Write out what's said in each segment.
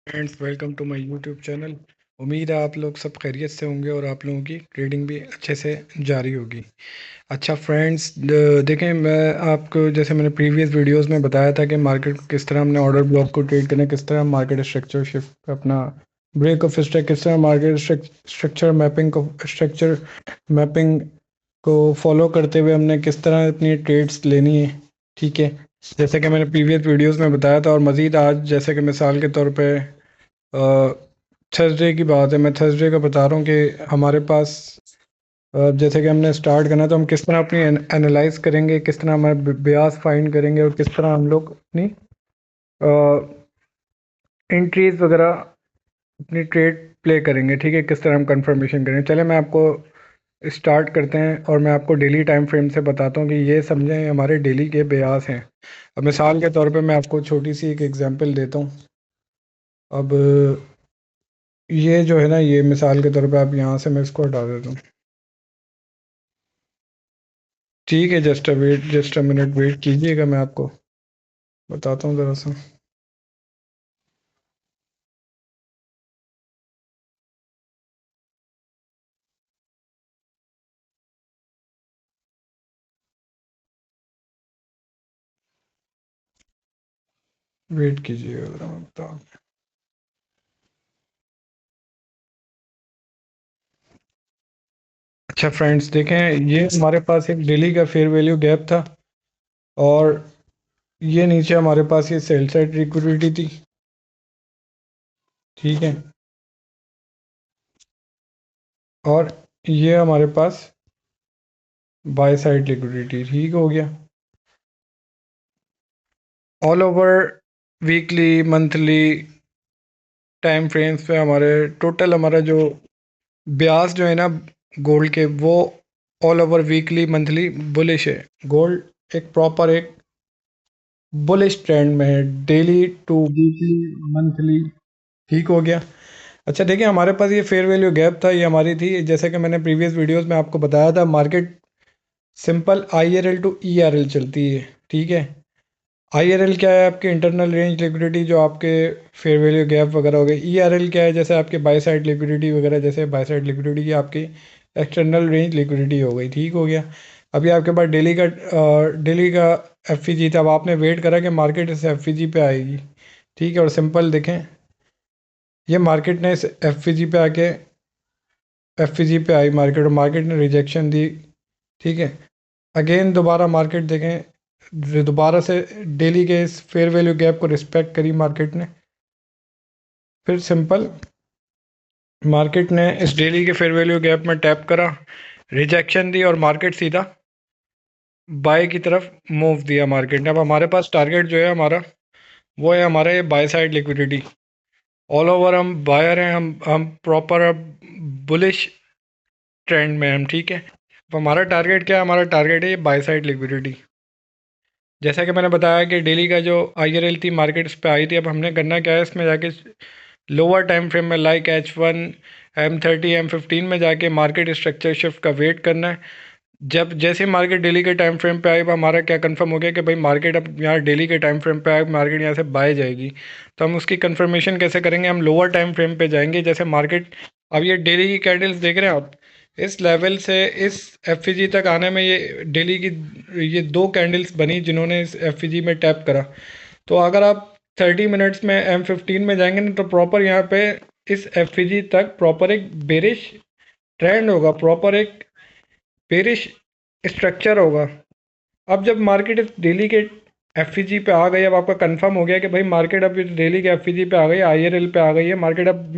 Friends, welcome to my YouTube channel. उम्मीद है आप लोग सब खैरियत से होंगे और आप लोगों की ट्रेडिंग भी अच्छे से जारी होगी। अच्छा फ्रेंड्स, देखें, मैं आपको जैसे मैंने प्रीवियस वीडियोस में बताया था कि मार्केट को किस तरह हमने ऑर्डर ब्लॉक को ट्रेड करना है, किस तरह मार्केट स्ट्रक्चर शिफ्ट अपना ब्रेक ऑफ स्ट्रक्चर, किस तरह मार्केट स्ट्रक्चर मैपिंग को फॉलो करते हुए हमने किस तरह अपनी ट्रेड्स लेनी है। ठीक है, जैसे कि मैंने प्रीवियस वीडियोस में बताया था और मज़ीद आज जैसे कि मिसाल के तौर पे थर्सडे की बात है, मैं थर्सडे का बता रहा हूँ कि हमारे पास जैसे कि हमने स्टार्ट करना है तो हम किस तरह अपनी एनालाइज करेंगे, किस तरह हमारे ब्याज फाइंड करेंगे और किस तरह हम लोग अपनी एंट्रीज वगैरह अपनी ट्रेड प्ले करेंगे। ठीक है, किस तरह हम कंफर्मेशन करेंगे। चले मैं आपको स्टार्ट करते हैं और मैं आपको डेली टाइम फ्रेम से बताता हूँ कि ये समझें हमारे डेली के ब्याज हैं। अब मिसाल के तौर पे मैं आपको छोटी सी एक एग्जांपल देता हूँ। अब ये जो है ना, ये मिसाल के तौर पे आप यहाँ से मैं इसको हटा देता हूँ। ठीक है, जस्ट अ मिनट वेट कीजिएगा, मैं आपको बताता हूँ ज़रा सा। वेट कीजिएगा ज़रा, मैं बता। अच्छा फ्रेंड्स, देखें, ये हमारे पास एक डेली का फेयर वैल्यू गैप था और ये नीचे हमारे पास ये सेल साइड लिक्विडिटी थी। ठीक है, और ये हमारे पास बाय साइड लिक्विडिटी। ठीक हो गया। All over weekly monthly time frames पे हमारे टोटल हमारा जो ब्याज जो है ना गोल्ड के, वो all over weekly monthly bullish है। गोल्ड एक प्रॉपर एक बुलिश ट्रेंड में है, डेली टू वीकली मंथली। ठीक हो गया। अच्छा देखिए, हमारे पास ये फेयर वैल्यू गैप था, ये हमारी थी, जैसे कि मैंने प्रीवियस वीडियोस में आपको बताया था, market simple IRL to ERL चलती है। ठीक है, IRL क्या है? आपके इंटरनल रेंज लिक्विडिटी, जो आपके फेयर वैल्यू गैप वगैरह हो गए। ERL क्या है? जैसे आपके बाय साइड लिक्विडिटी वगैरह, जैसे बाय साइड लिक्विडिटी की आपकी एक्सटर्नल रेंज लिक्विडिटी हो गई। ठीक हो गया। अभी आपके पास डेली का FVG था। अब आपने वेट करा कि मार्केट इस FVG पे आएगी। ठीक है, और सिंपल देखें, ये मार्केट ने इस FVG पे आके FVG पे आई मार्केट, और मार्केट ने रिजेक्शन दी। ठीक है, अगेन दोबारा मार्केट देखें, दोबारा से डेली के इस फेयर वैल्यू गैप को रिस्पेक्ट करी मार्केट ने। फिर सिंपल मार्केट ने इस डेली के फेयर वैल्यू गैप में टैप करा, रिजेक्शन दी और मार्केट सीधा बाय की तरफ मूव दिया मार्केट ने। अब हमारे पास टारगेट जो है हमारा, वो है हमारा ये by side liquidity. All over हम बायर हैं, हम प्रॉपर अब बुलिश ट्रेंड में हम। ठीक है, अब हमारा टारगेट क्या है? हमारा टारगेट है ये बाय साइड लिक्विडिटी। जैसा कि मैंने बताया कि डेली का जो IRL थी मार्केट इस पे आई थी। अब हमने करना क्या है, इसमें जाके लोअर टाइम फ्रेम में लाइक H1 M30 M15 में जाके मार्केट स्ट्रक्चर शिफ्ट का वेट करना है। जब जैसे मार्केट डेली के टाइम फ्रेम पे आए, हमारा क्या कंफर्म हो गया कि भाई मार्केट अब यहाँ डेली के टाइम फ्रेम पे आए, मार्केट यहाँ से बाय जाएगी। तो हम उसकी कंफर्मेशन कैसे करेंगे? हम लोअर टाइम फ्रेम पे जाएंगे। जैसे मार्केट, अब ये डेली की कैंडल्स देख रहे हैं आप, इस लेवल से इस FVG तक आने में ये डेली की ये दो कैंडल्स बनी जिन्होंने इस FVG में टैप करा। तो अगर आप 30 मिनट्स में M15 में जाएंगे ना, तो प्रॉपर यहाँ पे इस FVG तक प्रॉपर एक बेरिश ट्रेंड होगा, प्रॉपर एक बेरिश स्ट्रक्चर होगा। अब जब मार्केट इस डेली के FVG पे आ गई, अब आपका कंफर्म हो गया कि भाई मार्केट अब इस डेली के FVG पे आ गई, IRL पे आ गई है मार्केट। अब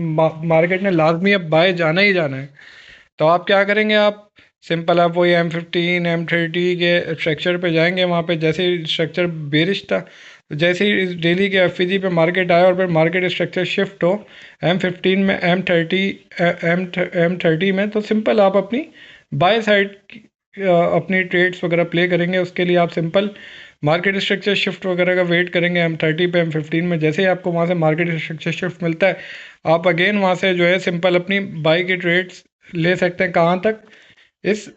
मार्केट ने लाजमी अब बाय जाना ही जाना है। तो आप क्या करेंगे? आप सिंपल आप वही M15 M30 के स्ट्रक्चर पे जाएंगे। वहाँ पे जैसे ही स्ट्रक्चर बेरिश था, तो जैसे ही इस डेली के FVG पे मार्केट आया और फिर मार्केट स्ट्रक्चर शिफ्ट हो M15 में, M30 में, तो सिंपल आप अपनी बाय साइड अपनी ट्रेड्स वगैरह प्ले करेंगे। उसके लिए आप सिंपल मार्केट स्ट्रक्चर शिफ्ट वगैरह का वेट करेंगे M30 पे M15 में। जैसे ही आपको वहाँ से मार्केट स्ट्रक्चर शिफ्ट मिलता है, आप अगेन वहाँ से जो है सिंपल अपनी बाई की ट्रेड्स ले सकते हैं। कहाँ तक? इस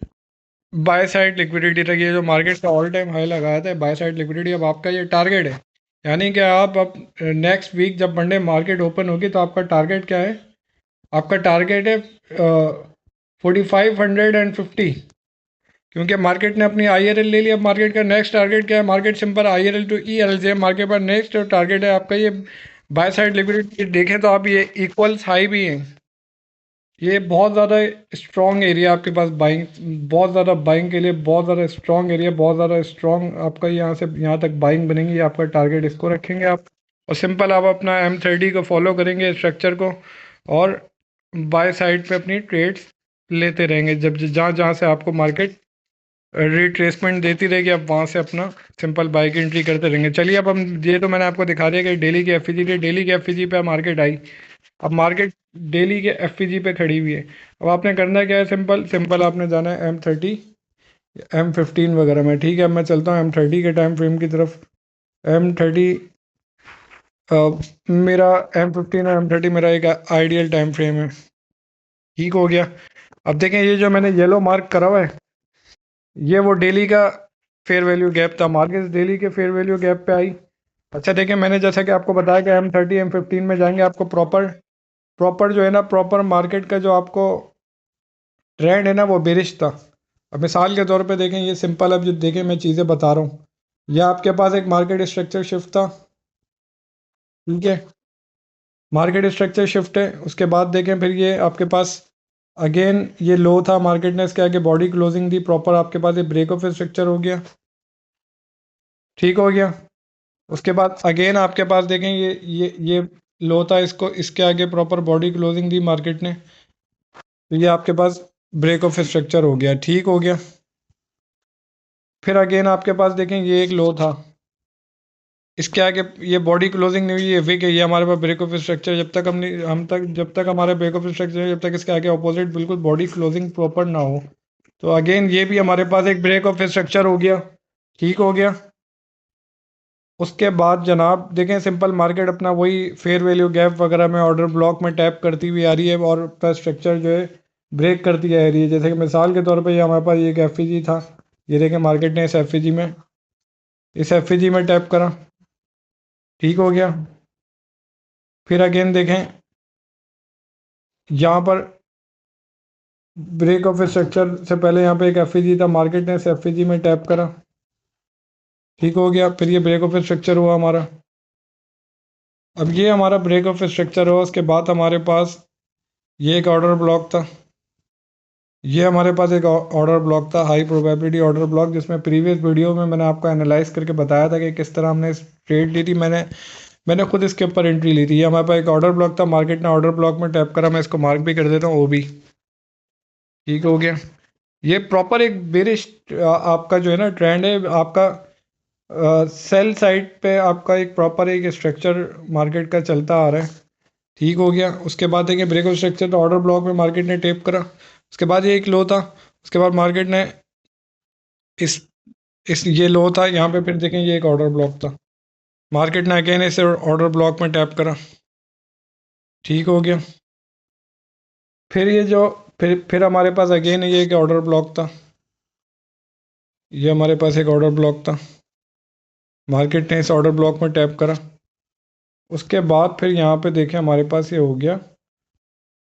बाय साइड लिक्विडिटी तक। ये जो मार्केट का ऑल टाइम हाई लगाया था बाय साइड लिक्विडिटी, अब आपका ये टारगेट है। यानी कि आप अब नेक्स्ट वीक जब मंडे मार्केट ओपन होगी तो आपका टारगेट क्या है? आपका टारगेट है 4550, क्योंकि मार्केट ने अपनी IRL ले लिया। अब मार्केट का नेक्स्ट टारगेट क्या है? Market simple IRL to ERL से मार्केट पर नेक्स्ट टारगेट है आपका ये बाय साइड लिक्विडिटी। देखें तो आप ये इक्वल्स हाई भी हैं, ये बहुत ज़्यादा स्ट्रॉन्ग एरिया आपके पास बाइंग, बहुत ज़्यादा बाइंग के लिए बहुत ज़्यादा स्ट्रॉन्ग एरिया, बहुत ज़्यादा स्ट्रॉन्ग आपका यहाँ से यहाँ तक बाइंग बनेंगी। ये आपका टारगेट, इसको रखेंगे आप। और सिंपल आप अपना M30 को फॉलो करेंगे स्ट्रक्चर को, और बाय साइड पे अपनी ट्रेड्स लेते रहेंगे। जब जहाँ जहाँ से आपको मार्केट रिट्रेसमेंट देती रहेगी, आप वहाँ से अपना सिंपल बाइक एंट्री करते रहेंगे। चलिए अब हम, ये तो मैंने आपको दिखा दिया कि डेली की एफ थी, डेली की एफ पे मार्केट आई। अब मार्केट डेली के एफ पे खड़ी हुई है। अब आपने करना क्या है? सिंपल सिंपल आपने जाना है M30 M15 वगैरह में। ठीक है, अब मैं चलता हूँ M30 के टाइम फ्रेम की तरफ। M30 मेरा M15 और M30 मेरा एक आइडियल टाइम फ्रेम है। ठीक हो गया। अब देखें, ये जो मैंने येलो मार्क करा हुआ है, ये वो डेली का फेयर वैल्यू गैप था। मार्केट डेली के फेयर वैल्यू गैप पे आई। अच्छा देखें, मैंने जैसा कि आपको बताया कि M30 M15 में जाएंगे, आपको प्रॉपर प्रॉपर जो है ना, प्रॉपर मार्केट का जो आपको ट्रेंड है ना, वो बेरिश था। अब मिसाल के तौर पे देखें, ये सिंपल, अब जो देखें मैं चीज़ें बता रहा हूँ, यह आपके पास एक मार्केट स्ट्रक्चर शिफ्ट था। ठीक है, मार्केट स्ट्रक्चर शिफ्ट है। उसके बाद देखें फिर ये आपके पास अगेन ये लो था, मार्केट ने इसके आगे बॉडी क्लोजिंग दी प्रॉपर, आपके पास ये ब्रेक ऑफ स्ट्रक्चर हो गया। ठीक हो गया। उसके बाद अगेन आपके पास देखें, ये लो था, इसको इसके आगे प्रॉपर बॉडी क्लोजिंग दी मार्केट ने, तो ये आपके पास ब्रेक ऑफ स्ट्रक्चर हो गया। ठीक हो गया। फिर अगेन आपके पास देखें, ये एक लो था, इसके आगे ये बॉडी क्लोजिंग नहीं हुई, ये विक है, ये हमारे पास ब्रेक ऑफ स्ट्रक्चर। जब तक हम नहीं हम तक जब तक हमारे ब्रेक ऑफ स्ट्रक्चर है, जब तक इसके आगे अपोजिट बिल्कुल बॉडी क्लोजिंग प्रॉपर ना हो, तो अगेन ये भी हमारे पास एक ब्रेक ऑफ स्ट्रक्चर हो गया। ठीक हो गया। उसके बाद जनाब देखें, सिंपल मार्केट अपना वही फेयर वैल्यू गैप वगैरह में ऑर्डर ब्लॉक में टैप करती हुई आ रही है, और प्लस स्ट्रक्चर जो है ब्रेक करती आ रही है। जैसे कि मिसाल के तौर पे ये हमारे पास ये एक एफ था, ये देखें मार्केट ने इस एफ में टैप करा। ठीक हो गया। फिर अगेन देखें, यहाँ पर ब्रेक ऑफ स्ट्रक्चर से पहले यहाँ पे एक एफ था, मार्केट ने इस एफ में टैप करा। ठीक हो गया। फिर ये ब्रेक ऑफ स्ट्रक्चर हुआ हमारा। अब ये हमारा ब्रेक ऑफ स्ट्रक्चर हुआ, उसके बाद हमारे पास ये एक ऑर्डर ब्लॉक था। ये हमारे पास एक ऑर्डर ब्लॉक था, हाई प्रोबेबिलिटी ऑर्डर ब्लॉक, जिसमें प्रीवियस वीडियो में मैंने आपको एनालाइज करके बताया था कि किस तरह हमने इस ट्रेड ली थी। मैंने खुद इसके ऊपर एंट्री ली थी। ये हमारे पास एक ऑर्डर ब्लॉक था, मार्केट ने ऑर्डर ब्लॉक में टैप करा। मैं इसको मार्क भी कर देता हूँ, वो भी ठीक हो गया। ये प्रॉपर एक बेरिश आपका जो है ना ट्रेंड है आपका, सेल साइड पे आपका एक प्रॉपर एक स्ट्रक्चर मार्केट का चलता आ रहा है। ठीक हो गया। उसके बाद देखिए ब्रेक ऑफ स्ट्रक्चर, तो ऑर्डर ब्लॉक में मार्केट ने टेप करा। उसके बाद ये एक लो था, उसके बाद मार्केट ने इस ये लो था यहाँ पे, फिर देखें ये एक ऑर्डर ब्लॉक था, मार्केट ने अगेन इसे ऑर्डर ब्लॉक में टैप करा। ठीक हो गया। फिर ये जो फिर हमारे पास अगेन ये एक ऑर्डर ब्लॉक था, ये हमारे पास एक ऑर्डर ब्लॉक था, मार्केट ने इस ऑर्डर ब्लॉक में टैप करा। उसके बाद फिर यहाँ पे देखें हमारे पास ये हो गया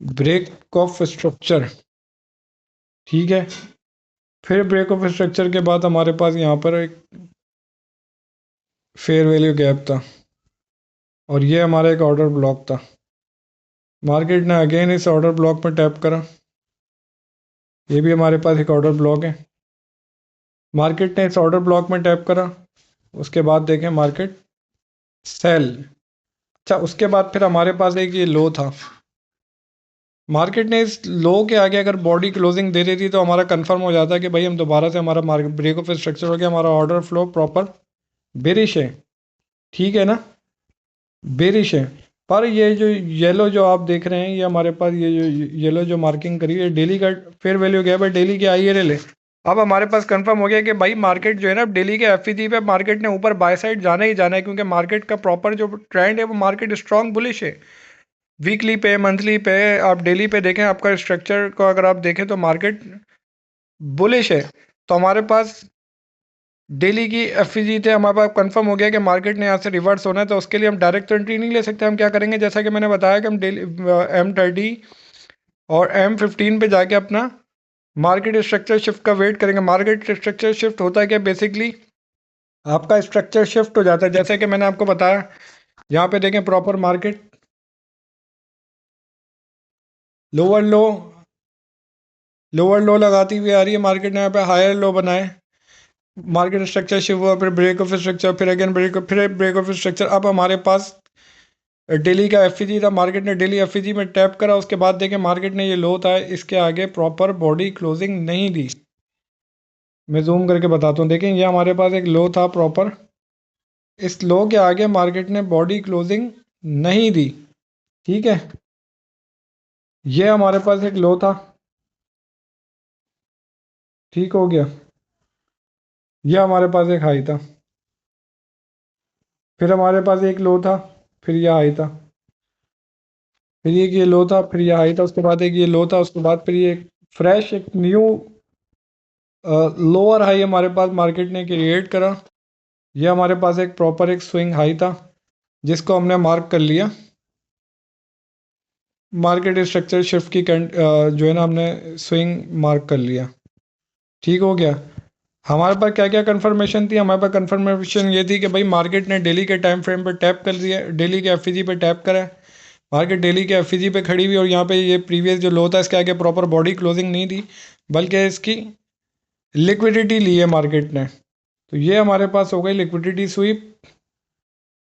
ब्रेक ऑफ स्ट्रक्चर। ठीक है। फिर ब्रेक ऑफ स्ट्रक्चर के बाद हमारे पास यहाँ पर एक फेयर वैल्यू गैप था, और ये हमारा एक ऑर्डर ब्लॉक था, मार्केट ने अगेन इस ऑर्डर ब्लॉक में टैप करा। ये भी हमारे पास एक ऑर्डर ब्लॉक है, मार्केट ने इस ऑर्डर ब्लॉक में टैप करा। उसके बाद देखें मार्केट सेल। अच्छा, उसके बाद फिर हमारे पास एक ये लो था, मार्केट ने इस लो के आगे अगर बॉडी क्लोजिंग दे देती तो हमारा कंफर्म हो जाता है कि भाई हम दोबारा से, हमारा मार्केट ब्रेक ऑफ स्ट्रक्चर हो गया, हमारा ऑर्डर फ्लो प्रॉपर बेरिश है। ठीक है ना, बेरिश है। पर ये जो येलो जो आप देख रहे हैं, ये हमारे पास ये जो येलो जो मार्किंग करी है, डेली का फेयर वैल्यू गया है, डेली की IRL है। अब हमारे पास कंफर्म हो गया कि भाई मार्केट जो है ना, डेली के एफ पे मार्केट ने ऊपर बाय साइड जाना ही जाना है, क्योंकि मार्केट का प्रॉपर जो ट्रेंड है वो मार्केट स्ट्रॉन्ग बुलिश है। वीकली पे, मंथली पे, आप डेली पे देखें, आपका स्ट्रक्चर को अगर आप देखें तो मार्केट बुलिश है। तो हमारे पास डेली की एफईजी थे, हमारे पास कंफर्म हो गया कि मार्केट ने यहाँ से रिवर्स होना है, तो उसके लिए हम डायरेक्ट तो एंट्री नहीं ले सकते। हम क्या करेंगे, जैसा कि मैंने बताया कि हम डेली M30 और M15 पे जाके अपना मार्केट स्ट्रक्चर शिफ्ट का वेट करेंगे। मार्केट स्ट्रक्चर शिफ्ट होता है क्या, बेसिकली आपका स्ट्रक्चर शिफ्ट हो जाता है, जैसे कि मैंने आपको बताया। यहाँ पे देखें प्रॉपर मार्केट लोअर लो लोअर लो लगाती हुई आ रही है, मार्केट ने यहाँ पे हायर लो बनाए, मार्केट स्ट्रक्चर शिफ्ट हुआ, फिर ब्रेक ऑफ स्ट्रक्चर, फिर अगेन ब्रेक ऑफ स्ट्रक्चर। अब हमारे पास डेली का एफईजी था, मार्केट ने डेली एफईजी में टैप करा, उसके बाद देखें मार्केट ने ये लो था, इसके आगे प्रॉपर बॉडी क्लोजिंग नहीं दी। मैं जूम करके बताता हूँ, देखें ये हमारे पास एक लो था प्रॉपर, इस लो के आगे मार्केट ने बॉडी क्लोजिंग नहीं दी। ठीक है, ये हमारे पास एक लो था, ठीक हो गया। ये हमारे पास एक हाई था, फिर हमारे पास एक लो था, फिर ये हाई था, फिर ये लो था, फिर ये हाई था, उसके बाद एक ये लो था, उसके बाद फिर ये फ्रेश एक न्यू लोअर हाई हमारे पास मार्केट ने क्रिएट करा। ये हमारे पास एक प्रॉपर एक स्विंग हाई था, जिसको हमने मार्क कर लिया। मार्केट स्ट्रक्चर शिफ्ट की जो है ना, हमने स्विंग मार्क कर लिया। ठीक हो गया। हमारे पास क्या क्या कंफर्मेशन थी, हमारे पास कंफर्मेशन ये थी कि भाई मार्केट ने डेली के टाइम फ्रेम पर टैप कर दिया, डेली के एफईजी पे टैप करा है, मार्केट डेली के एफईजी पे खड़ी हुई, और यहाँ पे ये प्रीवियस जो लो था इसके आगे प्रॉपर बॉडी क्लोजिंग नहीं थी, बल्कि इसकी लिक्विडिटी ली है मार्केट ने। तो ये हमारे पास हो गई लिक्विडिटी स्वीप,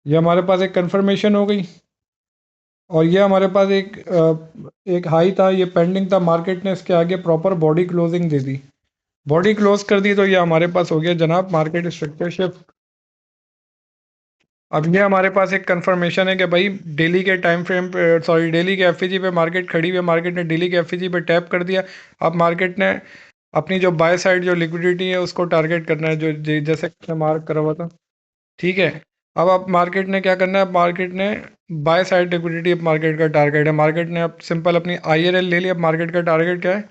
ये हमारे पास एक कंफर्मेशन हो गई। और ये हमारे पास एक हाई था, ये पेंडिंग था, मार्केट ने इसके आगे प्रॉपर बॉडी क्लोजिंग दे दी, बॉडी क्लोज कर दी, तो ये हमारे पास हो गया जनाब मार्केट स्ट्रक्चर शिफ्ट। अब ये हमारे पास एक कंफर्मेशन है कि भाई डेली के टाइम फ्रेम पे, सॉरी डेली के एफईजी पे मार्केट खड़ी हुई है, मार्केट ने डेली के एफईजी पे टैप कर दिया। अब मार्केट ने अपनी जो बाय साइड जो लिक्विडिटी है उसको टारगेट करना है, जो जैसे मार्क करा हुआ था। ठीक है, अब मार्केट ने क्या करना है, मार्केट ने बाय साइड लिक्विडिटी अब मार्केट का टारगेट है, मार्केट ने अब सिंपल अपनी IRL ले लिया, अब मार्केट का टारगेट क्या है,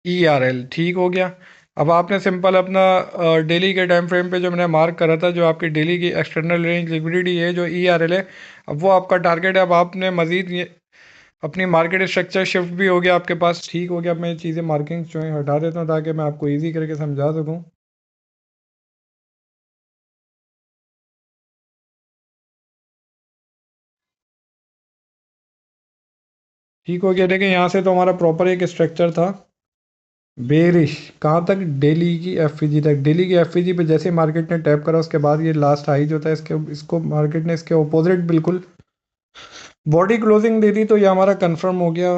ERL। ठीक हो गया। अब आपने सिंपल अपना डेली के टाइम फ्रेम पे जो मैंने मार्क करा था, जो आपकी डेली की एक्सटर्नल रेंज लिक्विडिटी है जो ERL है, अब वो आपका टारगेट है। अब आपने मज़ीद ये अपनी मार्केट स्ट्रक्चर शिफ्ट भी हो गया आपके पास। ठीक हो गया। अब मैं ये चीज़ें मार्किंग जो है हटा देता हूँ ताकि मैं आपको ईजी करके समझा सकूँ। ठीक हो गया। देखिए यहाँ से तो हमारा प्रॉपर एक स्ट्रक्चर था बेरिश, कहाँ तक, डेली की एफईजी तक। डेली की एफईजी पे जैसे मार्केट ने टैप करा, उसके बाद ये लास्ट हाई जो था इसके, इसको मार्केट ने इसके अपोजिट बिल्कुल बॉडी क्लोजिंग दे दी, तो ये हमारा कंफर्म हो गया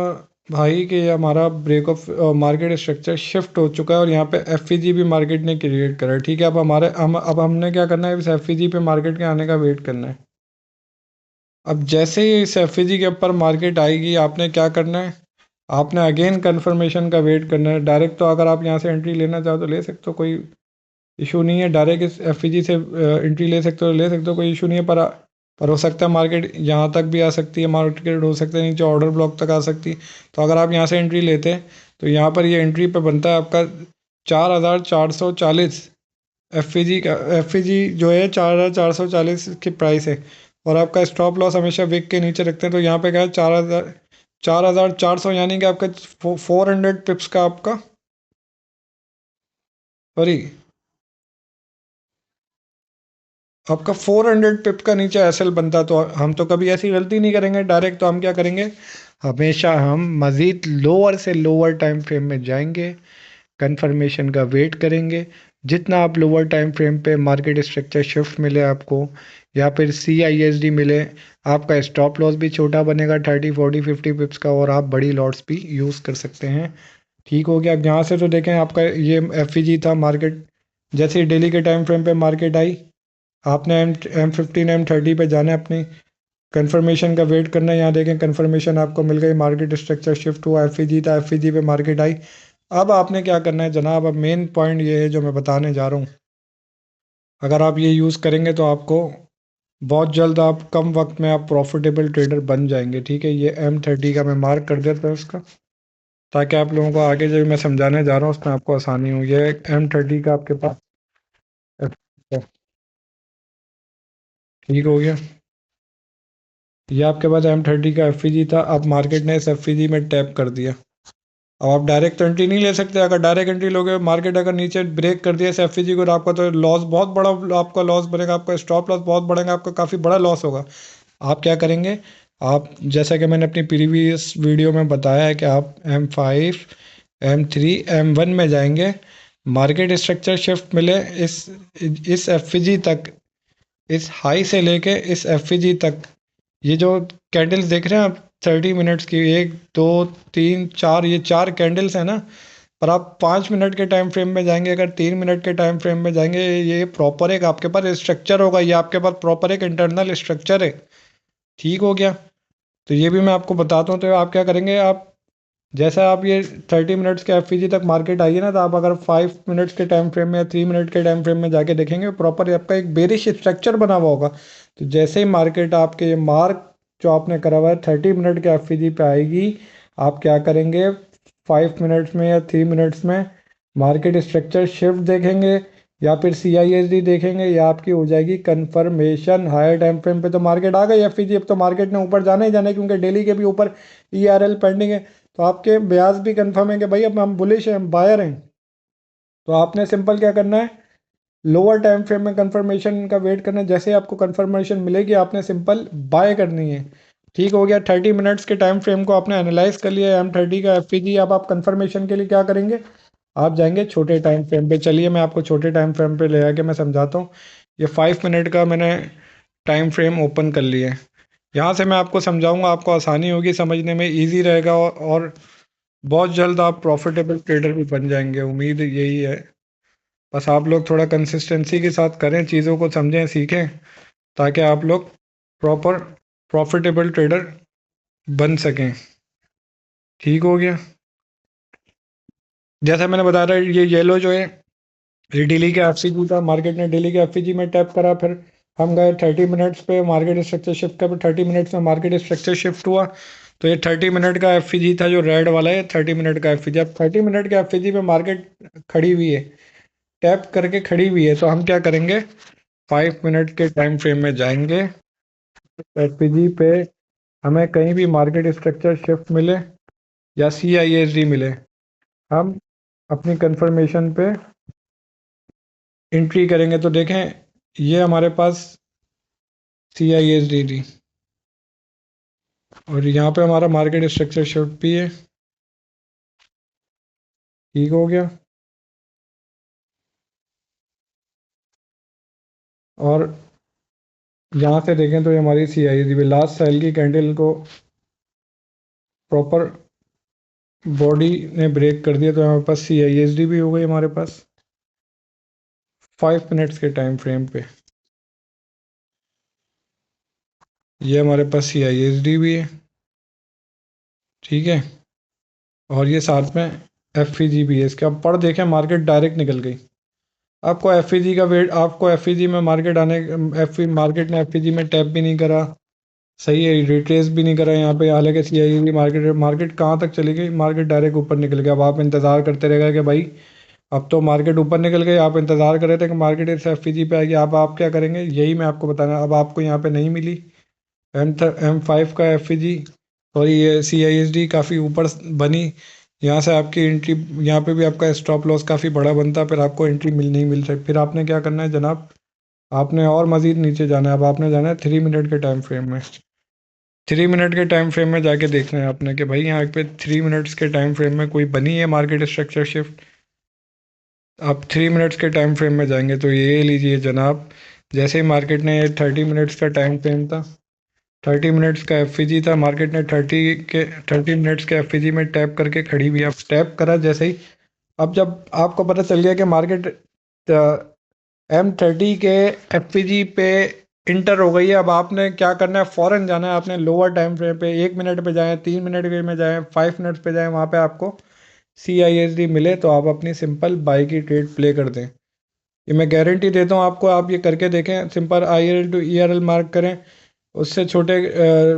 भाई कि ये हमारा break of market structure shift हो चुका है, और यहाँ पे एफईजी भी मार्केट ने क्रिएट करा है। ठीक है, अब हमने क्या करना है, इस एफईजी पे मार्केट के आने का वेट करना है। अब जैसे ही इस एफईजी के ऊपर मार्केट आएगी, आपने क्या करना है, आपने अगेन कंफर्मेशन का वेट करना है। डायरेक्ट तो अगर आप यहाँ से एंट्री लेना चाहो तो ले सकते हो, कोई इशू नहीं है। डायरेक्ट इस एफईजी से एंट्री ले सकते हो, कोई इशू नहीं है। पर हो सकता है मार्केट यहाँ तक भी आ सकती है, मार्केट हो सकता है नीचे ऑर्डर ब्लॉक तक आ सकती है। तो अगर आप यहाँ से एंट्री लेते हैं तो यहाँ पर ये एंट्री पे बनता है आपका 4,440 एफईजी का। एफईजी जो है 4,440 की प्राइस है, और आपका स्टॉप लॉस हमेशा विक के नीचे रखते हैं। तो यहाँ पे क्या है, 4,400, यानी कि आपका 400 पिप्स का आपका, सॉरी, आपका 400 पिप का नीचे एसएल बनता। तो हम तो कभी ऐसी गलती नहीं करेंगे डायरेक्ट, तो हम क्या करेंगे, हमेशा हम मज़ीद लोअर से लोअर टाइम फ्रेम में जाएंगे, कंफर्मेशन का वेट करेंगे। जितना आप लोअर टाइम फ्रेम पे मार्केट स्ट्रक्चर शिफ्ट मिले आपको, या फिर CISD मिले, आपका स्टॉप लॉस भी छोटा बनेगा 30 40 50 पिप्स का, और आप बड़ी लॉट्स भी यूज़ कर सकते हैं। ठीक हो गया। अब यहाँ से तो देखें आपका ये एफ था मार्केट, जैसे ही डेली के टाइम फ्रेम पे मार्केट आई, आपने M15 M30 पे जाना है, अपनी कंफर्मेशन का वेट करना है। यहाँ देखें कंफर्मेशन आपको मिल गई, मार्केट स्ट्रक्चर शिफ्ट हुआ, एफ था, एफ पे मार्केट आई। अब आपने क्या करना है जनाब, अब मेन पॉइंट ये है जो मैं बताने जा रहा हूँ। अगर आप ये यूज़ करेंगे तो आपको बहुत जल्द, आप कम वक्त में आप प्रॉफिटेबल ट्रेडर बन जाएंगे। ठीक है, ये M30 का मैं मार्क कर देता हूँ इसका, ताकि आप लोगों को आगे जो मैं समझाने जा रहा हूँ उसमें आपको आसानी हो। ये M30 का आपके पास अच्छा, ठीक हो गया। ये आपके पास M30 का एफ था, अब मार्केट ने इस एफ में टैप कर दिया। अब आप डायरेक्ट तो एंट्री नहीं ले सकते, अगर डायरेक्ट एंट्री लोगे मार्केट अगर नीचे ब्रेक कर दिया इस एफ को, तो आपका तो लॉस बहुत बड़ा, आपका लॉस बनेगा, आपका स्टॉप लॉस बहुत बढ़ेगा, आपका काफ़ी बड़ा लॉस होगा। आप क्या करेंगे, आप जैसा कि मैंने अपनी प्रीवियस वीडियो में बताया है कि आप M5 M3 M1 में जाएंगे, मार्केट स्ट्रक्चर शिफ्ट मिले इस एफ तक, इस हाई से लेके इस एफ तक, ये जो कैंडल्स देख रहे हैं आप 30 मिनट्स की, एक दो तीन चार, ये चार कैंडल्स हैं ना, पर आप 5 मिनट के टाइम फ्रेम में जाएंगे, अगर 3 मिनट के टाइम फ्रेम में जाएंगे, ये प्रॉपर एक आपके पास स्ट्रक्चर होगा, ये आपके पास प्रॉपर एक इंटरनल स्ट्रक्चर है। ठीक हो गया। तो ये भी मैं आपको बताता हूँ। तो आप क्या करेंगे, आप जैसा आप ये 30 मिनट्स के एफ तक मार्केट आई है ना, तो आप अगर 5 मिनट्स के टाइम फ्रेम में या 3 मिनट के टाइम फ्रेम में जाके देखेंगे, प्रॉपर आपका एक बेरिश स्ट्रक्चर बना हुआ होगा। तो जैसे ही मार्केट आपके ये मार्क जो आपने करा हुआ है 30 मिनट के एफ पे आएगी, आप क्या करेंगे, 5 मिनट्स में या 3 मिनट्स में मार्केट स्ट्रक्चर शिफ्ट देखेंगे, या फिर CISD देखेंगे, या आपकी हो जाएगी कंफर्मेशन हायर टाइम फ्रेम पे। तो मार्केट आ गई एफ, अब तो मार्केट ने ऊपर जाना ही जाना है, क्योंकि डेली के भी ऊपर ERL पेंडिंग है। तो आपके ब्याज भी कंफर्म है कि भाई अब हम बुलिश हैं, हम बायर हैं। तो आपने सिंपल क्या करना है, लोअर टाइम फ्रेम में कंफर्मेशन का वेट करना है, जैसे ही आपको कंफर्मेशन मिलेगी आपने सिंपल बाय करनी है। ठीक हो गया। 30 मिनट्स के टाइम फ्रेम को आपने एनालाइज कर लिया M30 का एफ। अब आप कंफर्मेशन के लिए क्या करेंगे, आप जाएंगे छोटे टाइम फ्रेम पे। चलिए मैं आपको छोटे टाइम फ्रेम पे ले आके मैं समझाता हूँ। ये 5 मिनट का मैंने टाइम फ्रेम ओपन कर लिया है। यहाँ से मैं आपको समझाऊंगा, आपको आसानी होगी समझने में, इजी रहेगा, और बहुत जल्द आप प्रॉफिटेबल ट्रेडर भी बन जाएंगे, उम्मीद यही है। बस आप लोग थोड़ा कंसिस्टेंसी के साथ करें, चीज़ों को समझें सीखें, ताकि आप लोग प्रॉपर प्रॉफिटेबल ट्रेडर बन सकें। ठीक हो गया। जैसा मैंने बताया था, ये येलो जो है ये डेली के एफ था, मार्केट ने डेली के एफ में टैप करा, फिर हम गए 30 मिनट्स पे, मार्केट स्ट्रक्चर शिफ्ट का, 30 मिनट्स में मार्केट स्ट्रक्चर शिफ्ट हुआ। तो ये 30 मिनट का एफ था जो रेड वाला है, 30 मिनट का एफ। अब 30 मिनट के एफ पे मार्केट खड़ी हुई है, टैप करके खड़ी हुई है, तो हम क्या करेंगे, 5 मिनट के टाइम फ्रेम में जाएंगे, एफ पे हमें कहीं भी मार्केट स्ट्रक्चर शिफ्ट मिले या CISD मिले, हम अपनी कंफर्मेशन पे एंट्री करेंगे। तो देखें, ये हमारे पास CISD थी, और यहाँ पे हमारा मार्केट स्ट्रक्चर शिफ्ट भी है। ठीक हो गया। और यहाँ से देखें तो ये हमारी CISD भी लास्ट सेल की कैंडल को प्रॉपर बॉडी ने ब्रेक कर दिया, तो हमारे पास CISD भी हो गई हमारे पास 5 मिनट्स के टाइम फ्रेम पे। ये हमारे पास CISD भी है। ठीक है। और ये साथ में FEG भी है, इसके आप पढ़ देखें, मार्केट डायरेक्ट निकल गई। आपको FEG का वेट, आपको FEG में मार्केट आने, एफ मार्केट ने FEG में टैप भी नहीं करा, सही है, रिट्रेस भी नहीं करा यहाँ पे, हालांकि CISD मार्केट मार्केट कहाँ तक चली गई, मार्केट डायरेक्ट ऊपर निकल गया। अब आप इंतज़ार करते रह गए कि भाई अब तो मार्केट ऊपर निकल गई, आप इंतज़ार कर रहे थे कि मार्केट इस FEG पे आएगी। अब आप क्या करेंगे, यही मैं आपको बताना। अब आपको यहाँ पे नहीं मिली M5 का FEG, और ये CISD काफ़ी ऊपर बनी, यहाँ से आपकी एंट्री, यहाँ पे भी आपका स्टॉप लॉस काफ़ी बड़ा बनता, फिर आपको एंट्री नहीं मिल सकती। फिर आपने क्या करना है जनाब, आपने और मज़ीद नीचे जाना है। अब आपने जाना है 3 मिनट के टाइम फ्रेम में। 3 मिनट के टाइम फ्रेम में जाके देखना है आपने कि भाई यहाँ पे 3 मिनट्स के टाइम फ्रेम में कोई बनी है मार्केट स्ट्रक्चर शिफ्ट। आप 3 मिनट्स के टाइम फ्रेम में जाएंगे तो ये लीजिए जनाब, जैसे ही मार्केट ने 30 मिनट्स का टाइम फ्रेम था, 30 मिनट्स का एफ था, मार्केट ने 30 मिनट्स के एफ में टैप करके खड़ी हुई। अब टैप करा जैसे ही, अब जब आपको पता चल गया कि मार्केट M30 के एफ पे इंटर हो गई है, अब आपने क्या करना है, फ़ौरन जाना है आपने लोअर टाइम फ्रेम पे, 1 मिनट पे जाएं, 3 मिनट के में जाएं, 5 मिनट्स पे जाएं, वहाँ पे आपको CISD मिले तो आप अपनी सिंपल बाई की ट्रेड प्ले कर दें। ये मैं गारंटी देता हूँ आपको, आप ये करके देखें, simple IRL to ERL mark करें। उससे छोटे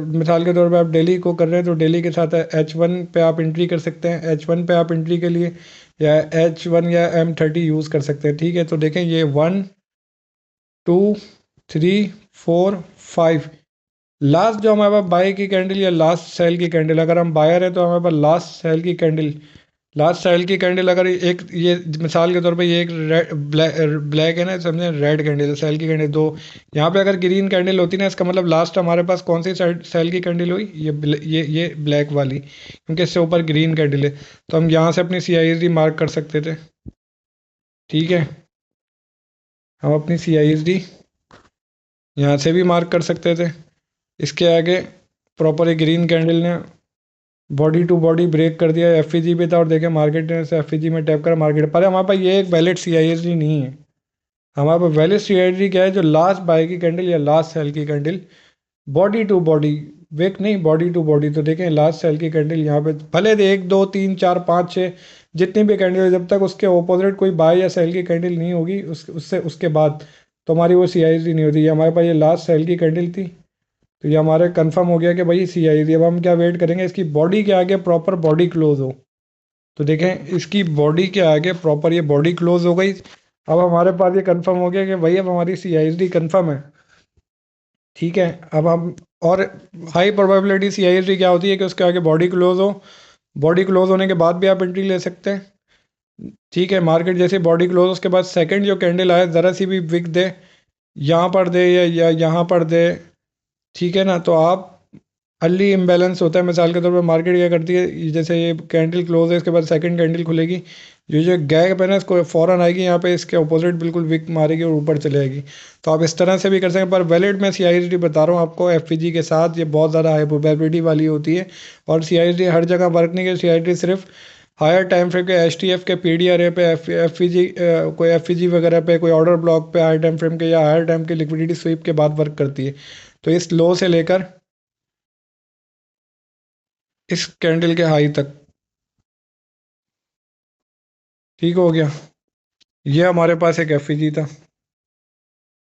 मिसाल के तौर पे आप डेली को कर रहे हैं, तो डेली के साथ H1 पे आप एंट्री कर सकते हैं, H1 पे आप एंट्री के लिए या H1 या M30 यूज़ कर सकते हैं। ठीक है। तो देखें, ये 1 2 3 4 5। लास्ट जो हमारे पास बाय की कैंडल या लास्ट सेल की कैंडल, अगर हम बायर है तो हमारे पास लास्ट सेल की कैंडल, लास्ट सेल की कैंडल अगर एक ये मिसाल के तौर पे ये एक ब्लैक है ना, समझे, रेड कैंडल सेल की कैंडल दो, यहाँ पे अगर ग्रीन कैंडल होती ना, इसका मतलब लास्ट हमारे पास कौन सी साइड सेल की कैंडल हुई, ये ब्लैक वाली, क्योंकि इससे ऊपर ग्रीन कैंडल है। तो हम यहाँ से अपनी CISD मार्क कर सकते थे। ठीक है, हम अपनी CISD यहाँ से भी मार्क कर सकते थे। इसके आगे प्रॉपर एक ग्रीन कैंडल ने बॉडी टू बॉडी ब्रेक कर दिया, FEG पे था और देखे मार्केट ने से FEG में टैप करा मार्केट पर। हमारे पास ये एक वैलिड CISD नहीं है। हमारे पास वैलिड CISD क्या है, जो लास्ट बाय की कैंडल या लास्ट सेल की candle body to body, wick नहीं, बॉडी टू बॉडी। तो देखें लास्ट सेल की कैंडल यहाँ पे भले एक दो तीन चार पाँच छः जितनी भी कैंडल है, जब तक उसके ऑपोजिट कोई बाय या सेल की कैंडल नहीं होगी उससे उसके बाद तो हमारी वो CISD नहीं होती। ये हमारे पास ये लास्ट सेल की कैंडल थी, तो ये हमारे कंफर्म हो गया कि भाई CISD। अब हम क्या वेट करेंगे, इसकी बॉडी के आगे प्रॉपर बॉडी क्लोज हो। तो देखें इसकी बॉडी के आगे प्रॉपर ये बॉडी क्लोज हो गई। अब हमारे पास ये कंफर्म हो गया कि भाई अब हमारी CISD कंफर्म है। ठीक है, अब हम और हाई प्रोबेबिलिटी CISD क्या होती है कि उसके आगे बॉडी क्लोज हो, बॉडी क्लोज होने के बाद भी आप एंट्री ले सकते हैं। ठीक है, मार्केट जैसे बॉडी क्लोज उसके बाद सेकंड जो कैंडल आए ज़रा सी भी विक दे, यहाँ पर दे या यहाँ पर दे, ठीक है ना, तो आप अर्ली इम्बैलेंस होता है। मिसाल के तौर पर मार्केट क्या करती है, जैसे ये कैंडल क्लोज है इसके बाद सेकंड कैंडल खुलेगी, जो गैप है ना इसको फ़ौरन आएगी यहाँ पे, इसके अपोजिट बिल्कुल विक मारेगी और ऊपर चले जाएगी। तो आप इस तरह से भी कर सकते हैं, पर वैलिड मैं CISD बता रहा हूँ आपको FEG के साथ, ये बहुत ज़्यादा हाई प्रोबेबिलिटी वाली होती है। और CISD हर जगह वर्क नहीं करती, CISD सिर्फ हायर टाइम फ्रेम के HTF के PDRA पे, FEG कोई FEG वगैरह पे, कोई ऑर्डर ब्लॉक पे हायर टाइम फ्रेम के या हायर टाइम के लिक्विडिटी स्वीप के बाद वर्क करती है। तो इस लो से लेकर इस कैंडल के हाई तक, ठीक हो गया। ये हमारे पास एक FEG था,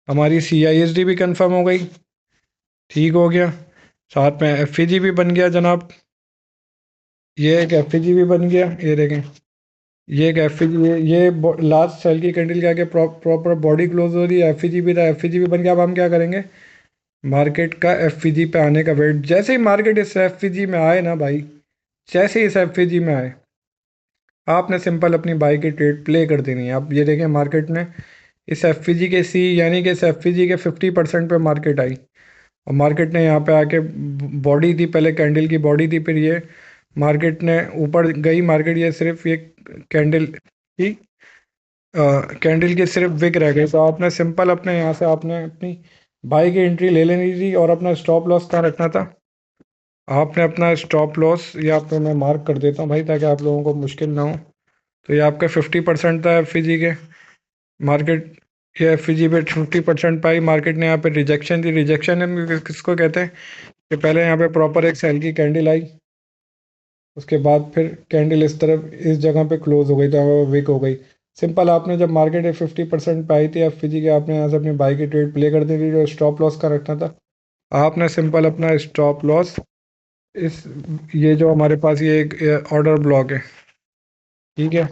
हमारी CISD भी कंफर्म हो गई, ठीक हो गया। साथ में FEG भी बन गया जनाब, ये एक FEG भी बन गया, ये देखें, ये एक FEG, ये लास्ट सेल की कैंडल के आगे प्रॉपर बॉडी क्लोज हो रही है, FEG भी था, FEG भी बन गया। अब हम क्या करेंगे, मार्केट का FEG पे आने का वेट, जैसे ही मार्केट इस FEG में आए ना भाई, जैसे ही इस FEG में आए, आपने सिंपल अपनी बाई की ट्रेड प्ले कर देनी है। आप ये देखें मार्केट ने इस FEG के सी यानी कि इस FEG के 50% पे मार्केट आई, और मार्केट ने यहाँ पे आके बॉडी दी, पहले कैंडल की बॉडी दी, फिर ये मार्केट ने ऊपर गई, मार्केट ये सिर्फ ये कैंडल की कैंडल की सिर्फ विक रह गई। तो आपने सिंपल अपने यहाँ से आपने अपनी बाई की एंट्री ले लेनी थी, और अपना स्टॉप लॉस कहाँ रखना था, आपने अपना स्टॉप लॉस, ये आपको मैं मार्क कर देता हूँ भाई ताकि आप लोगों को मुश्किल ना हो। तो ये आपका 50% था FEG के, मार्केट ये FEG पे 50% पाई, मार्केट ने यहाँ पे रिजेक्शन दी। रिजेक्शन किसको कहते हैं कि पहले यहाँ पे प्रॉपर एक सेल की कैंडल आई, उसके बाद फिर कैंडल इस तरफ इस जगह पे क्लोज हो गई, तो वीक हो गई। सिंपल आपने जब मार्केट 50% पे आई थी FEG के, आपने यहाँ से अपनी बाई की ट्रेड प्ले कर दी थी, जो स्टॉप लॉस का रखना था। आपने सिंपल अपना स्टॉप लॉस इस ये जो हमारे पास ये एक ऑर्डर ब्लॉक है, ठीक है,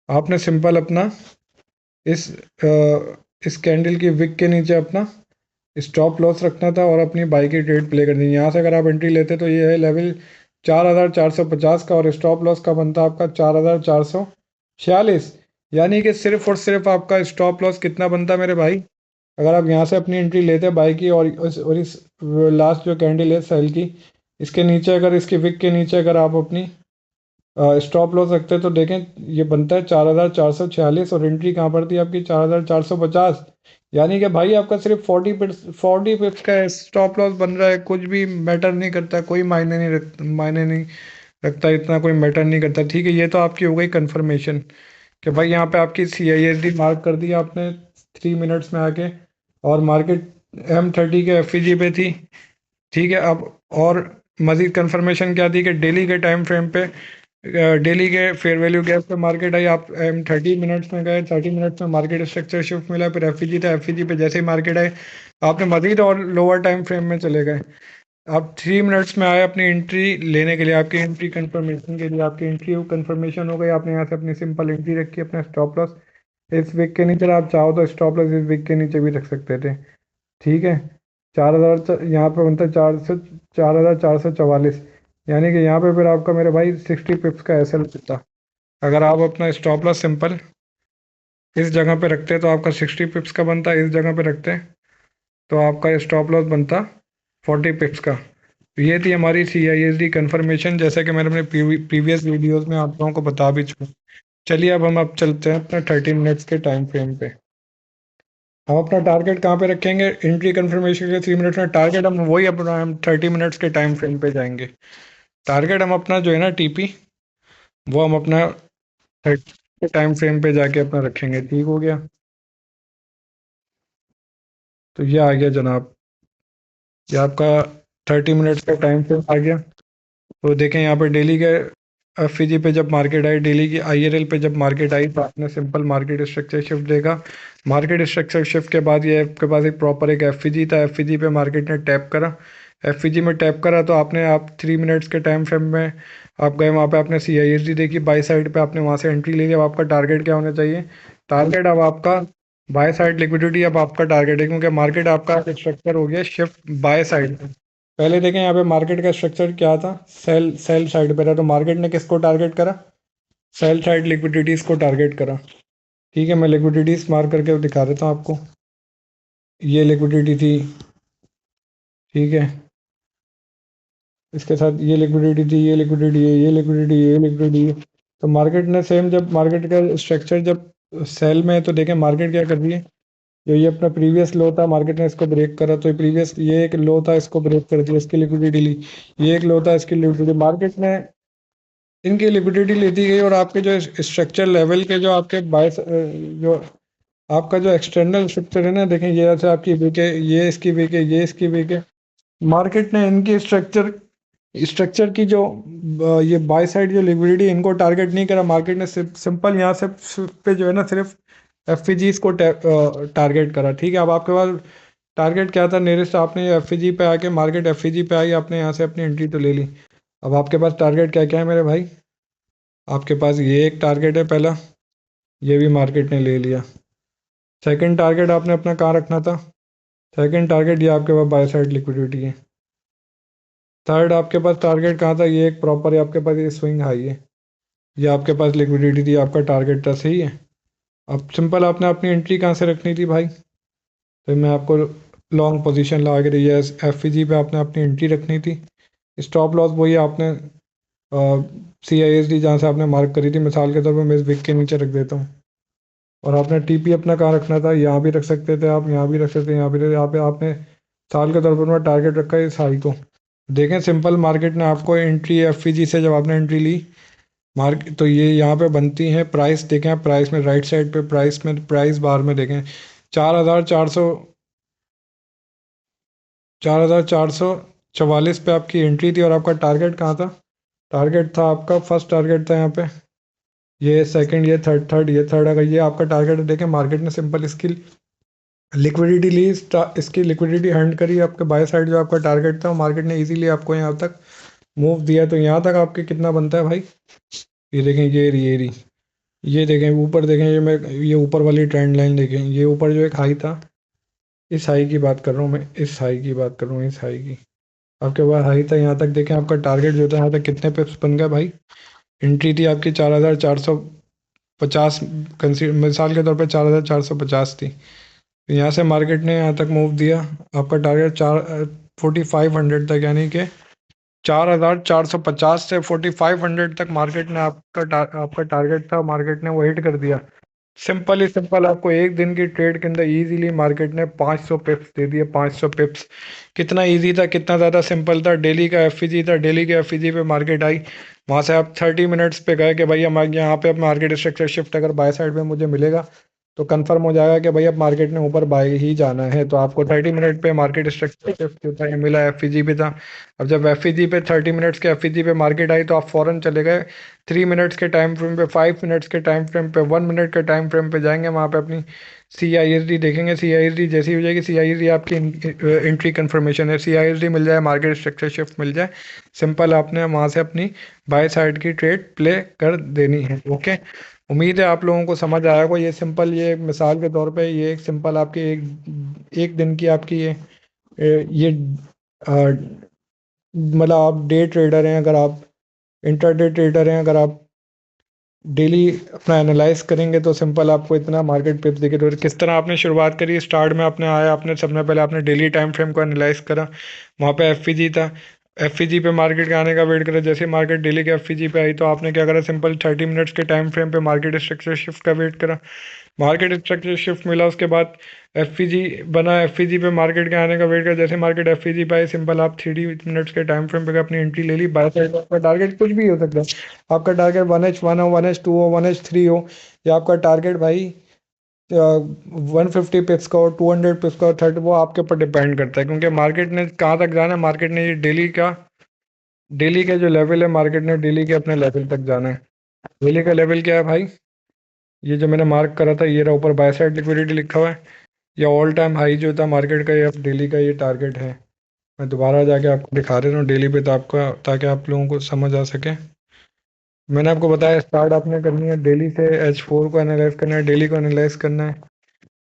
आपने सिंपल अपना इस इस कैंडल की विक के नीचे अपना स्टॉप लॉस रखना था और अपनी बाई की ट्रेड प्ले करनी। यहाँ से अगर आप एंट्री लेते तो ये है लेवल 4450 का, और स्टॉप लॉस का बनता आपका 4446, यानी कि सिर्फ और सिर्फ आपका स्टॉप लॉस कितना बनता मेरे भाई, अगर आप यहाँ से अपनी एंट्री लेते बाई की, और इस लास्ट जो कैंडल है सेल की, इसके नीचे अगर इसकी विक के नीचे अगर आप अपनी स्टॉप लॉस रखते हैं, तो देखें ये बनता है 4446, और एंट्री कहाँ पर थी आपकी 4450, यानी कि भाई आपका सिर्फ 40 पिप्स का स्टॉप लॉस बन रहा है। कुछ भी मैटर नहीं करता, कोई मायने नहीं रखता, इतना कोई मैटर नहीं करता। ठीक है, ये तो आपकी हो गई कंफर्मेशन कि भाई यहाँ पे आपकी CISD मार्क कर दी आपने 3 मिनट्स में आके, और मार्केट M30 के FEG पे थी। ठीक है, अब और मज़ीद कंफर्मेशन क्या थी कि डेली के टाइम फ्रेम पे, डेली के फेयर वैल्यू गैप पे मार्केट आई, आप 30 मिनट्स में गए, 30 मिनट्स में मार्केट स्ट्रक्चर शिफ्ट मिला, फिर FEG था, FEG पे जैसे ही मार्केट आए आपने मज़ीद और लोअर टाइम फ्रेम में चले गए। आप 3 मिनट्स में आए अपनी एंट्री लेने के लिए, आपकी एंट्री कंफर्मेशन के लिए, आपकी एंट्री कंफर्मेशन हो गई, आपने यहाँ से अपनी सिंपल एंट्री रखी, अपना स्टॉप लॉस इस वीक के नीचे आप चाहो तो स्टॉप लॉस इस वीक के नीचे भी रख सकते थे। ठीक है, 4,000 यहाँ पे बनता है 4,444, यानी कि यहाँ पे फिर आपका मेरे भाई 60 पिप्स का एसएल बनता। अगर आप अपना स्टॉप लॉस सिंपल इस जगह पे रखते तो आपका 60 पिप्स का बनता, इस जगह पे रखते तो आपका स्टॉप लॉस बनता 40 पिप्स का। तो ये थी हमारी CISD कंफर्मेशन, जैसे कि मैंने अपने प्रीवियस वीडियोस में आप लोगों को बता भी चुका। चलिए अब हम चलते हैं अपना 30 मिनट्स के टाइम फ्रेम पे। हम अपना टारगेट कहाँ पे रखेंगे? एंट्री कंफर्मेशन के 3 मिनट में टारगेट हम वही अपना हम 30 मिनट्स के टाइम फ्रेम पे जाएंगे। टारगेट हम अपना जो है ना TP, वो हम अपना 30 के टाइम फ्रेम पे जाके अपना रखेंगे। ठीक हो गया? तो ये आ गया जनाब, ये आपका 30 मिनट्स का टाइम फ्रेम आ गया। तो देखें यहाँ पे डेली के FVG पे जब मार्केट आई, डेली की IRL पे जब मार्केट आई, तो आपने सिंपल मार्केट स्ट्रक्चर शिफ्ट देखा। मार्केट स्ट्रक्चर शिफ्ट के बाद ये आपके पास एक प्रॉपर एक FVG था। FVG पे मार्केट ने टैप करा। FVG में टैप करा तो आपने आप 3 मिनट्स के टाइम फ्रेम में आप गए, वहाँ पे आपने CISD देखी, बाई साइड पे आपने वहाँ से एंट्री ले ली। अब आपका टारगेट क्या होना चाहिए? टारगेट अब आपका बाय साइड लिक्विडिटी अब आपका टारगेट है, क्योंकि मार्केट आपका स्ट्रक्चर हो गया शिफ्ट बाय साइड। पहले देखें यहाँ पे मार्केट का स्ट्रक्चर क्या था, सेल सेल साइड पे था, तो मार्केट ने किसको टारगेट करा? सेल साइड लिक्विडिटीज को टारगेट करा। ठीक है, मैं लिक्विडिटीज मार्क करके दिखा देता हूँ आपको। ये लिक्विडिटी थी, ठीक है, इसके साथ ये लिक्विडिटी थी, ये लिक्विडिटी है, ये लिक्विडिटी, ये लिक्विडिटी है। तो मार्केट ने सेम, जब मार्केट का स्ट्रक्चर जब सेल में है, तो देखें मार्केट क्या कर रही है। जो ये अपना प्रीवियस लो था, मार्केट ने इसको ब्रेक करा, तो प्रीवियस ये एक लो था, इसको ब्रेक कर दिया, इसकी लिक्विडिटी ली। ये एक लो था, इसकी लिक्विडिटी, मार्केट ने इनकी लिक्विडिटी लेती गई। और आपके जो स्ट्रक्चर लेवल के जो आपके बायस जो आपका जो एक्सटर्नल स्ट्रक्चर है ना, देखें ये जैसे आपकी वीक है, ये इसकी वीक है, ये इसकी वीक है। मार्केट ने इनकी स्ट्रक्चर स्ट्रक्चर की जो ये बाय साइड जो लिक्विडिटी, इनको टारगेट नहीं करा। मार्केट ने सिंपल यहाँ से पे जो है ना सिर्फ FVGs को टारगेट करा। ठीक है, अब आपके पास टारगेट क्या था नियरेस्ट, आपने FVG पे आके मार्केट FVG पे आई, आपने यहाँ से अपनी एंट्री तो ले ली। अब आपके पास टारगेट क्या क्या है मेरे भाई? आपके पास ये एक टारगेट है पहला, ये भी मार्केट ने ले लिया। सेकंड टारगेट आपने अपना कहाँ रखना था? सेकंड टारगेट ये आपके पास बाय साइड लिक्विडिटी है। थर्ड आपके पास टारगेट कहाँ था? ये एक प्रॉपर है आपके पास, ये स्विंग हाई है, ये आपके पास लिक्विडिटी थी, आपका टारगेट था। सही है। अब सिंपल आपने अपनी एंट्री कहाँ से रखनी थी भाई? तो मैं आपको लॉन्ग पोजीशन लगा के रही है, FVG पे आपने अपनी एंट्री रखनी थी। स्टॉप लॉस वही आपने CISD जहाँ से आपने मार्क करी थी, मिसाल के तौर पर मैं इस विक के नीचे रख देता हूँ। और आपने TP अपना कहाँ रखना था? यहाँ भी रख सकते थे आप, यहाँ भी रख सकते थे, यहाँ भी यहाँ पे आपने साल के तौर पर मैं टारगेट रखा है इस हाई को। देखें सिंपल मार्केट ने आपको एंट्री FVG से जब आपने एंट्री ली मार्केट, तो ये यहाँ पे बनती हैं प्राइस। देखें आप प्राइस में राइट साइड पे प्राइस बार में देखें 4,400 4,444 पे आपकी एंट्री थी। और आपका टारगेट कहाँ था? टारगेट था आपका, फर्स्ट टारगेट था यहाँ पे, ये सेकंड, ये थर्ड, ये थर्ड। अगर ये आपका टारगेट है, देखें मार्केट ने सिंपल इसकी लिक्विडिटी ली, इसकी लिक्विडिटी हंड करी, आपके बाय साइड जो आपका टारगेट था, मार्केट ने इजीली आपको यहाँ तक मूव दिया। तो यहाँ तक आपके कितना बनता है भाई? ये देखें, ये देखें ऊपर, देखें ये ऊपर वाली ट्रेंड लाइन देखें, ये ऊपर जो एक हाई था, इस हाई की बात कर रहा हूँ मैं, इस हाई की बात कर रहा हूँ, इस हाई की। आपके पास हाई था यहाँ तक, देखें आपका टारगेट जो था यहाँ तक कितने पिप्स बन गया भाई? एंट्री थी आपकी 4,450, मिसाल के तौर पे 4,450 थी। तो यहाँ से मार्केट ने यहाँ तक मूव दिया, आपका टारगेट 4,4500 तक, यानी कि 4,450 से 4,500 तक मार्केट ने आपका टारगेट था, मार्केट ने वो हिट कर दिया। सिंपल ही सिंपल आपको एक दिन की ट्रेड के अंदर इजीली मार्केट ने 500 पिप्स दे दिए। 500 पिप्स कितना इजी था, कितना ज़्यादा सिंपल था। डेली का FVG था, डेली के FVG पे मार्केट आई, वहाँ से आप 30 मिनट्स पे गए कि भाई हम यहाँ पे अब मार्केट स्ट्रक्चर शिफ्ट अगर बाय साइड में मुझे मिलेगा तो कंफर्म हो जाएगा कि भाई अब मार्केट ने ऊपर बाय ही जाना है। तो आपको 30 मिनट पे मार्केट स्ट्रक्चर शिफ्ट होता है मिला, FVG पे था। अब जब FVG पे 30 मिनट्स के FVG पे मार्केट आई, तो आप फ़ौरन चले गए 3 मिनट्स के टाइम फ्रेम पे, 5 मिनट्स के टाइम फ्रेम पे, 1 मिनट के टाइम फ्रेम पे जाएंगे, वहाँ पे अपनी CISD देखेंगे। CISD जैसी हो जाएगी, CISD आपकी एंट्री कंफर्मेशन है। CISD मिल जाए, मार्केट स्ट्रक्चर शिफ्ट मिल जाए, सिंपल आपने वहाँ से अपनी बाय साइड की ट्रेड प्ले कर देनी है। ओके, उम्मीद है आप लोगों को समझ आया होगा। ये सिंपल, ये मिसाल के तौर पे ये एक सिंपल आपकी एक एक दिन की आपकी ये मतलब आप डे ट्रेडर हैं, अगर आप इंट्राडे ट्रेडर हैं, अगर आप डेली अपना एनालाइज करेंगे तो सिंपल आपको इतना मार्केट पिप्स दिखे। तो किस तरह आपने शुरुआत करी, स्टार्ट में आपने आया, आपने सबसे पहले आपने डेली टाइम फ्रेम को एनालाइज करा, वहाँ पे एफ था, एफ पे मार्केट के आने का वेट करा। जैसे मार्केट डेली के एफ पे आई तो आपने क्या करा, सिंपल 30 मिनट्स के टाइम फ्रेम पे मार्केट स्ट्रक्चर शिफ्ट का वेट करा। मार्केट स्ट्रक्चर शिफ्ट मिला, उसके बाद एफ बना, एफ पे मार्केट के आने का वेट करा। जैसे मार्केट एफ पे आई, सिंपल आप 3 मिनट्स के टाइम फ्रेम पे अपनी एंट्री ले ली। बाय साइड आपका टारगेट कुछ भी हो सकता है, आपका टारगेट 1H1 हो, 1H2 हो, 1H3 हो, या आपका टारगेट भाई 150 पिप्स का हो, 200 पिप्स का हो, 30, वो आपके ऊपर डिपेंड करता है, क्योंकि मार्केट ने कहाँ तक जाना है। मार्केट ने ये डेली का जो लेवल है, मार्केट ने डेली के अपने लेवल तक जाना है। डेली का लेवल क्या है भाई, ये जो मैंने मार्क करा था, ये रहा ऊपर बाय साइड लिक्विडिटी लिखा हुआ है। ये ऑल टाइम हाई जो था मार्केट का, ये अब डेली का ये टारगेट है। मैं दोबारा जाके आपको दिखा देता हूँ डेली पे, तो आपका, ताकि आप लोगों को समझ आ सके। मैंने आपको बताया स्टार्ट आपने करनी है डेली से, H4 को एनालाइज करना है, डेली को एनालाइज करना है,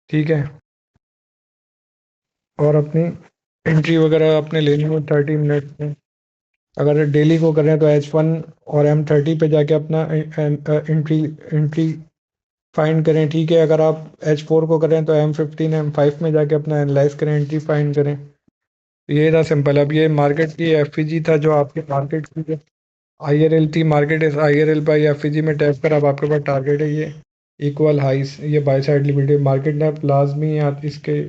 ठीक है। और अपनी एंट्री वगैरह आपने लेनी है 30 मिनट में। अगर डेली को करें तो H1 और M30 पे जाके अपना एंट्री एंट्री फाइंड करें, ठीक है। अगर आप H4 को करें तो M15 M5 में जाके अपना एनालाइज करें, एंट्री फाइंड करें। ये था सिंपल। अब ये मार्केट की एफ था, जो आपकी मार्केट की IRL थी, मार्केट इस IRL पर एफ में टैप कर, अब आपके पास टारगेट है ये इक्वल हाइस, ये बाय साइड लिक्विडिटी। मार्केट ने प्लाज्मी या इसके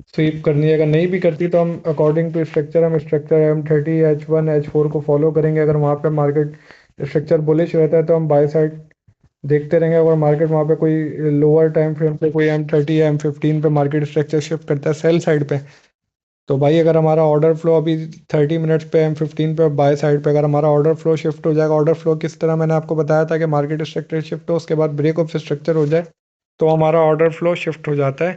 स्वीप करनी है, अगर नहीं भी करती तो हम अकॉर्डिंग टू स्ट्रक्चर, हम स्ट्रक्चर M30 H1 H4 को फॉलो करेंगे। अगर वहाँ पे मार्केट स्ट्रक्चर बुलिश रहता है तो हम बाय साइड देखते रहेंगे। अगर मार्केट वहाँ पे कोई लोअर टाइम फ्रेम पे कोई M30 या M15 पे मार्केट स्ट्रक्चर शिफ्ट करता है सेल साइड पे, तो भाई अगर हमारा ऑर्डर फ्लो अभी 30 मिनट्स पे M15 पे बाय साइड पे अगर हमारा ऑर्डर फ्लो शिफ्ट हो जाएगा, ऑर्डर फ्लो किस तरह मैंने आपको बताया था कि मार्केट स्ट्रक्चर शिफ्ट हो, उसके बाद ब्रेक ऑफ स्ट्रक्चर हो जाए, तो हमारा ऑर्डर फ्लो शिफ्ट हो जाता है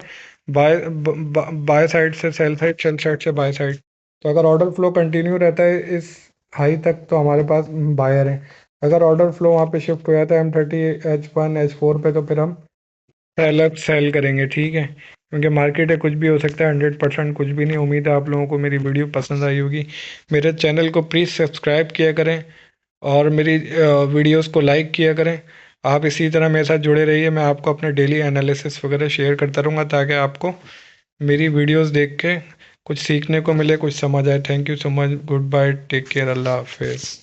बाय बाय साइड से सेल साइड, सेल साइड से बाय साइड। तो अगर ऑर्डर फ्लो कंटिन्यू रहता है इस हाई तक तो हमारे पास बायर है। अगर ऑर्डर फ्लो वहाँ पे शिफ्ट हो जाता है M30 H1 H4 पे, तो फिर हम सेल सेल करेंगे, ठीक है। क्योंकि मार्केट है, कुछ भी हो सकता है, 100% कुछ भी नहीं। उम्मीद है आप लोगों को मेरी वीडियो पसंद आई होगी। मेरे चैनल को प्लीज़ सब्सक्राइब किया करें और मेरी वीडियोस को लाइक किया करें। आप इसी तरह मेरे साथ जुड़े रहिए, मैं आपको अपने डेली एनालिसिस वगैरह शेयर करता रहूँगा, ताकि आपको मेरी वीडियोस देख के कुछ सीखने को मिले, कुछ समझ आए। Thank you so much, good bye, take care, अल्लाह हाफिज़।